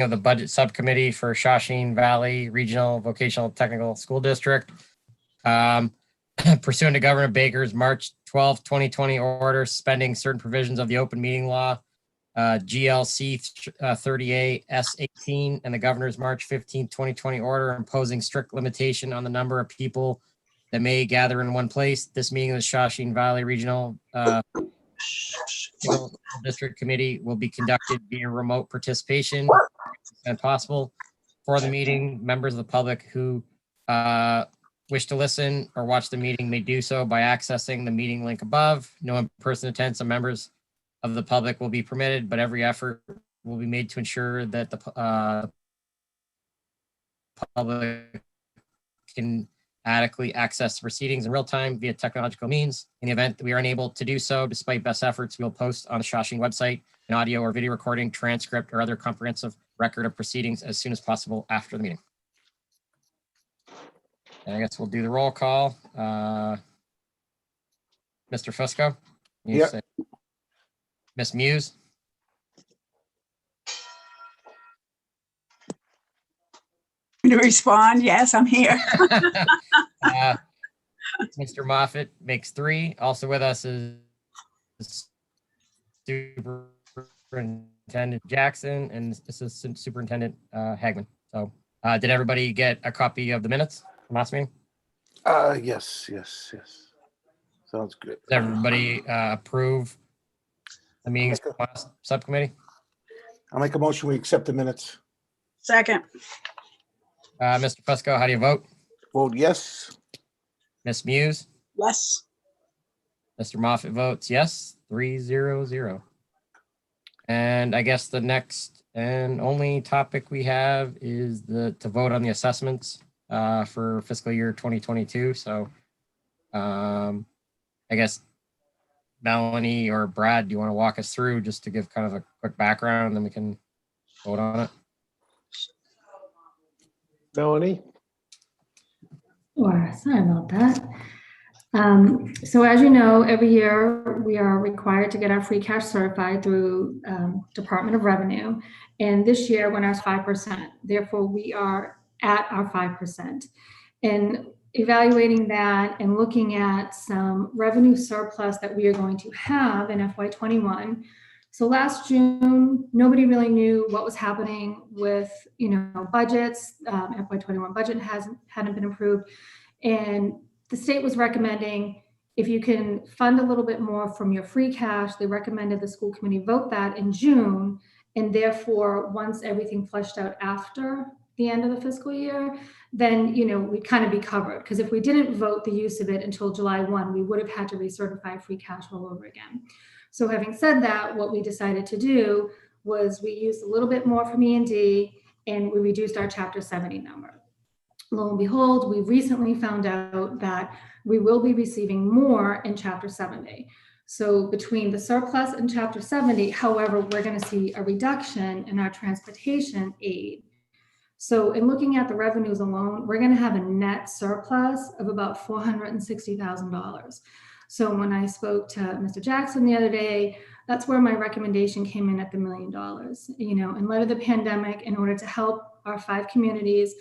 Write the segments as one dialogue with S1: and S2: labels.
S1: of the Budget Subcommittee for Shawsheen Valley Regional Vocational Technical School District. Pursuant to Governor Baker's March 12, 2020 order suspending certain provisions of the open meeting law, GLC 38 S18, and the Governor's March 15, 2020 order imposing strict limitation on the number of people that may gather in one place. This meeting of the Shawsheen Valley Regional District Committee will be conducted via remote participation and possible. For the meeting, members of the public who wish to listen or watch the meeting may do so by accessing the meeting link above. No in-person attendance of members of the public will be permitted, but every effort will be made to ensure that the public can adequately access the proceedings in real time via technological means. In the event that we are unable to do so, despite best efforts, we will post on the Shawsheen website an audio or video recording, transcript, or other comprehensive record of proceedings as soon as possible after the meeting. And I guess we'll do the roll call. Mr. Fusco?
S2: Yep.
S1: Ms. Muse?
S3: To respond, yes, I'm here.
S1: Mr. Moffitt makes 3. Also with us is Superintendent Jackson and Assistant Superintendent Hagman. So did everybody get a copy of the minutes from last meeting?
S2: Yes. Sounds good.
S1: Does everybody approve the meetings from last subcommittee?
S2: I'll make a motion. We accept the minutes.
S3: Second.
S1: Mr. Fusco, how do you vote?
S2: Vote yes.
S1: Ms. Muse?
S3: Yes.
S1: Mr. Moffitt votes yes, 3-0-0. And I guess the next and only topic we have is to vote on the assessments for fiscal year 2022. So I guess Melanie or Brad, do you want to walk us through just to give kind of a quick background and then we can vote on it?
S2: Melanie?
S4: Sure, sorry about that. So as you know, every year we are required to get our free cash certified through Department of Revenue. And this year went as 5%. Therefore, we are at our 5%. And evaluating that and looking at some revenue surplus that we are going to have in FY21. So last June, nobody really knew what was happening with, budgets. FY21 budget hadn't been approved. And the state was recommending if you can fund a little bit more from your free cash, they recommended the school committee vote that in June. And therefore, once everything flushed out after the end of the fiscal year, then, we'd kind of be covered. Because if we didn't vote the use of it until July 1, we would have had to recertify free cash all over again. So having said that, what we decided to do was we used a little bit more from E&D and we reduced our Chapter 70 number. Lo and behold, we recently found out that we will be receiving more in Chapter 70. So between the surplus and Chapter 70, however, we're going to see a reduction in our transportation aid. So in looking at the revenues alone, we're going to have a net surplus of about $460,000. So when I spoke to Mr. Jackson the other day, that's where my recommendation came in at the $1 million. In light of the pandemic, in order to help our 5 communities,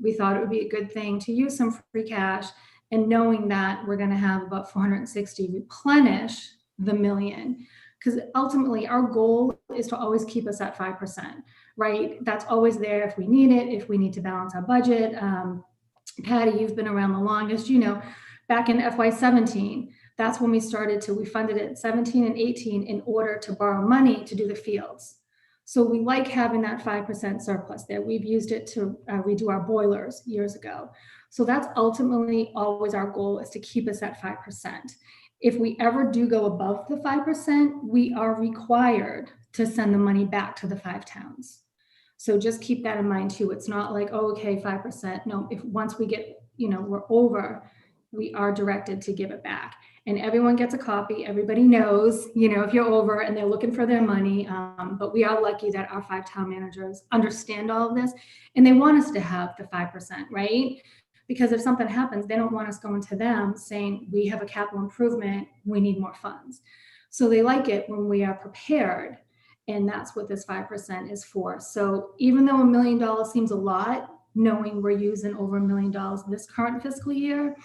S4: we thought it would be a good thing to use some free cash, and knowing that we're going to have about 460 replenish the $1 million. Because ultimately our goal is to always keep us at 5%, right? That's always there if we need it, if we need to balance our budget. Patty, you've been around the longest, back in FY17, that's when we funded it 17 and 18 in order to borrow money to do the fields. So we like having that 5% surplus there. We've used it to redo our boilers years ago. So that's ultimately always our goal, is to keep us at 5%. If we ever do go above the 5%, we are required to send the money back to the 5 towns. So just keep that in mind too. It's not like, oh, okay, 5%. No, if once we get, we're over, we are directed to give it back. And everyone gets a copy. Everybody knows, if you're over and they're looking for their money. But we are lucky that our 5 town managers understand all of this and they want us to have the 5%, right? Because if something happens, they don't want us going to them saying, we have a capital improvement, we need more funds. So they like it when we are prepared. And that's what this 5% is for. So even though $1 million seems a lot, knowing we're using over $1 million this current fiscal year,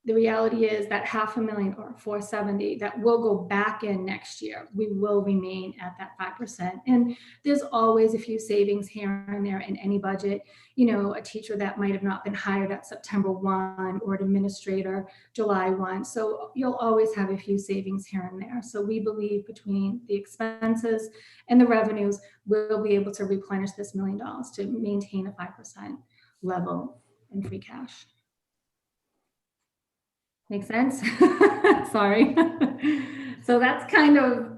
S4: the reality is that $500,000 or 470 that will go back in next year. We will remain at that 5%. And there's always a few savings here and there in any budget. You know, a teacher that might have not been hired at September 1 or an administrator July 1. So you'll always have a few savings here and there. So we believe between the expenses and the revenues, we'll be able to replenish this $1 million to maintain a 5% level in free cash. Make sense? Sorry. So that's kind of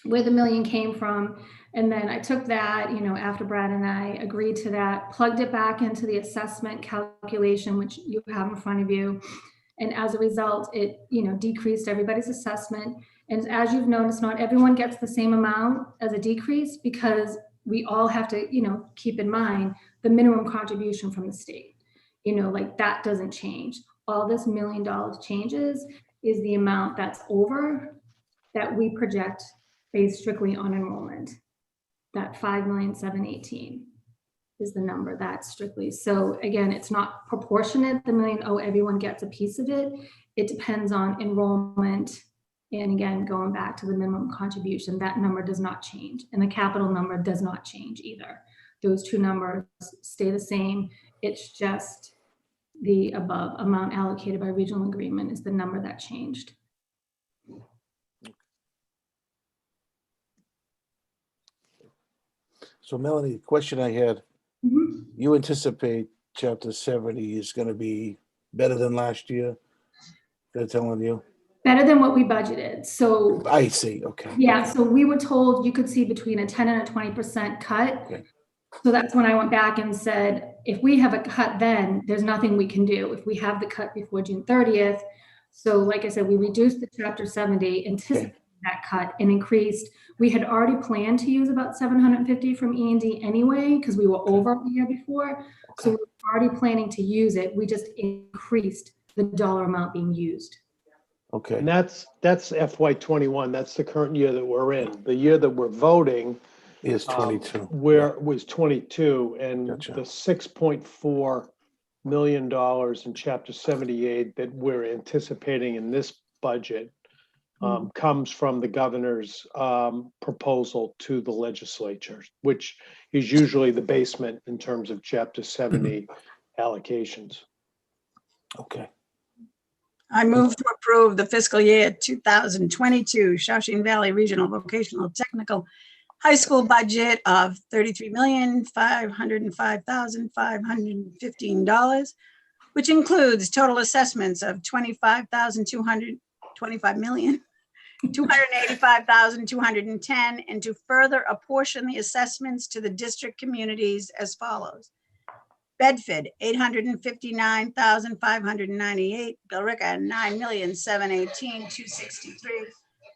S4: where the $1 million came from. And then I took that, you know, after Brad and I agreed to that, plugged it back into the assessment calculation, which you have in front of you. And as a result, it, you know, decreased everybody's assessment. And as you've noticed, not everyone gets the same amount as a decrease because we all have to, you know, keep in mind the minimum contribution from the state. You know, like that doesn't change. All this $1 million changes is the amount that's over that we project based strictly on enrollment. That 5,718,000 is the number that's strictly. So again, it's not proportionate, the million, oh, everyone gets a piece of it. It depends on enrollment. And again, going back to the minimum contribution, that number does not change. And the capital number does not change either. Those two numbers stay the same. It's just the above amount allocated by regional agreement is the number that changed.
S2: So Melanie, the question I had, you anticipate chapter 70 is going to be better than last year? They're telling you?
S4: Better than what we budgeted. So
S2: I see, okay.
S4: yeah, so we were told you could see between a 10 and a 20% cut.
S2: Okay.
S4: So that's when I went back and said, if we have a cut then, there's nothing we can do. If we have the cut before June 30th. So like I said, we reduced the chapter 70, anticipated that cut and increased. We had already planned to use about 750 from E&D anyway, because we were over the year before. So we were already planning to use it. We just increased the dollar amount being used.
S2: Okay.
S5: And that's FY21. That's the current year that we're in. The year that we're voting
S2: Is 22.
S5: was 22, and
S2: Gotcha.
S5: the $6.4 million in Chapter 78 that we're anticipating in this budget comes from the governor's proposal to the legislature, which is usually the basement in terms of Chapter 70 allocations.
S2: Okay.
S3: I move to approve the fiscal year 2022 Shawsheen Valley Regional Vocational Technical High School budget of $33,505,515, which includes total assessments of $25,285,210, and to further apportion the assessments to the district communities as follows. Bedford, $859,598, Billerica, $9,718,263,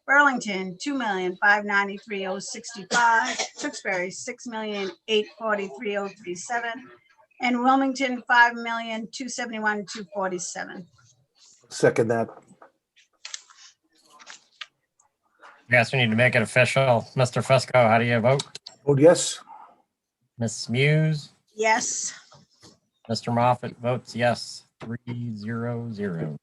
S3: Burlington, $2,593,065, Tewksbury, $6,843,037, and Wilmington, $5,271,247.
S2: Second that.
S1: I guess we need to make it official. Mr. Fusco, how do you vote?
S2: Vote yes.
S1: Ms. Muse?
S3: Yes.
S1: Mr. Moffett votes yes, 3-0-0.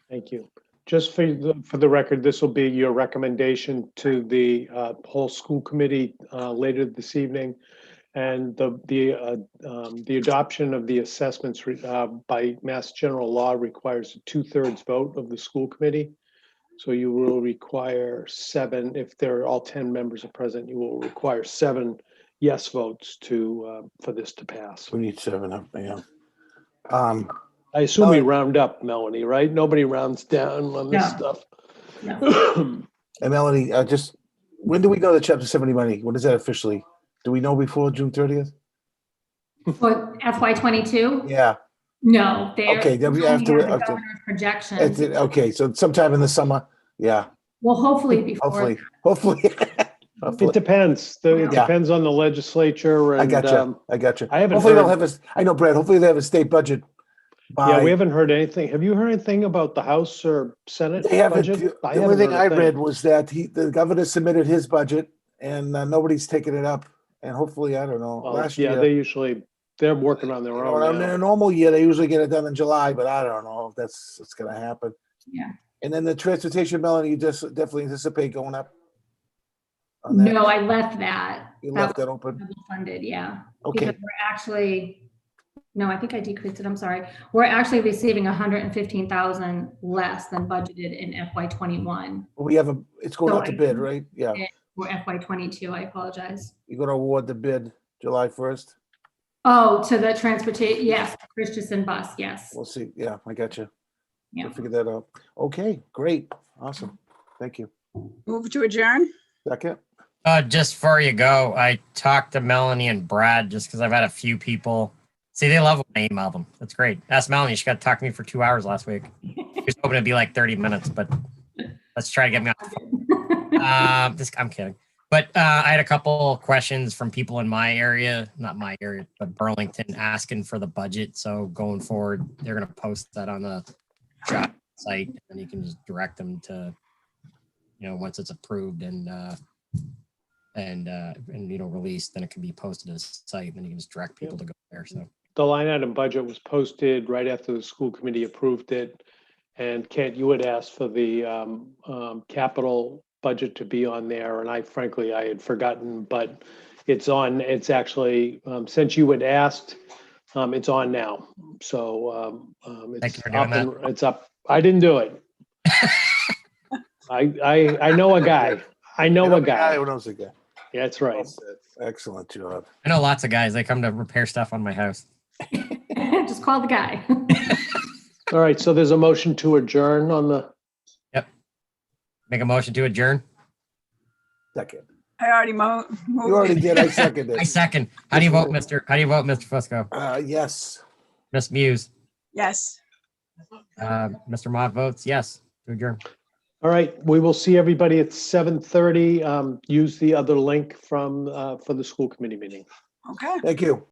S5: Thank you. Just for the record, this will be your recommendation to the whole school committee later this evening. And the adoption of the assessments by Mass General Law requires a 2/3 vote of the school committee. So you will require 7, if there are all 10 members are present, you will require 7 yes votes for this to pass.
S2: We need 7 up, yeah.
S5: I assume we round up, Melanie, right? Nobody rounds down on this
S4: No.
S5: stuff.
S2: And Melanie, just when do we know the chapter 70 money? When is that officially? Do we know before June 30th?
S4: For FY22?
S2: Yeah.
S4: No, they're
S2: Okay, then we
S4: only
S2: have to-
S4: the governor's projections.
S2: Okay, so sometime in the summer. Yeah.
S4: Well, hopefully before.
S2: Hopefully.
S5: It depends. It
S2: Yeah.
S5: depends on the legislature. And,
S2: I gotcha. I gotcha.
S5: I haven't
S2: Hopefully they'll
S5: heard-
S2: have I know, Brad, hopefully they have a state budget by.
S5: Yeah, we haven't heard anything. Have you heard anything about the House or Senate
S2: They haven't.
S5: budget?
S2: The only thing I read was that the governor submitted his budget and nobody's taking it up. And hopefully, I don't know,
S5: Well,
S2: last
S5: yeah,
S2: year,
S5: they're working on their
S2: in
S5: own
S2: a
S5: now.
S2: normal year, they usually get it done in July, but I don't know if it's gonna happen.
S4: Yeah.
S2: And then the transportation, Melanie, you just definitely anticipate going up? on that?
S4: No, I left that.
S2: You
S4: That
S2: left
S4: was
S2: that open?
S4: double funded, yeah.
S2: Okay.
S4: Because we're actually, no, I think I decreased it, I'm sorry. We're actually receiving 115,000 less than budgeted in FY21.
S2: We have it's going
S4: So
S2: out to
S4: I
S2: bid,
S4: think
S2: right? Yeah.
S4: Or FY22, I apologize.
S2: You're gonna award the bid July 1st?
S4: Oh, to the transportation, yes, Christensen bus, yes.
S2: We'll see. Yeah, I got you.
S4: Yeah.
S2: We'll figure that out. Okay, great. Awesome. Thank you.
S3: Move to adjourn?
S2: Second?
S1: Just before you go, I talked to Melanie and Brad just because I've had a few people. See, they love when I email them. That's great. Ask Melanie. She got to talk to me for 2 hours last week. She was hoping it'd be like 30 minutes, but let's try to get me on. I'm kidding. But I had a couple questions from people in my area, not my area, but Burlington, asking for the budget. So going forward, they're going to post that on the job site, and you can just direct them to, once it's approved and released, then it can be posted to the site, and then you can just direct people to go there. So
S5: The line item budget was posted right after the school committee approved it. And Kent, you had asked for the capital budget to be on there, and I had forgotten, but it's on. It's actually, since you had asked, it's on now. So
S1: Thank you
S5: it's
S1: for doing
S5: up and it's up. I didn't do it. I know a guy. I know a guy.
S2: Who knows a guy?
S5: Yeah, that's right.
S2: Excellent job.
S1: I know lots of guys. They come to repair stuff on my house.
S4: Just call the guy.
S5: All right, so there's a motion to adjourn on the,
S1: Make a motion to adjourn.
S2: Second.
S3: I already moved.
S2: You already did. I seconded.
S1: I second. How do you vote, Mr. Fusco?
S2: Yes.
S1: Miss Muse.
S3: Yes.
S1: Mr. Mott votes yes to adjourn.
S5: all right, we will see everybody at 7:30. Use the other link for the school committee meeting.
S3: Okay.
S2: Thank you.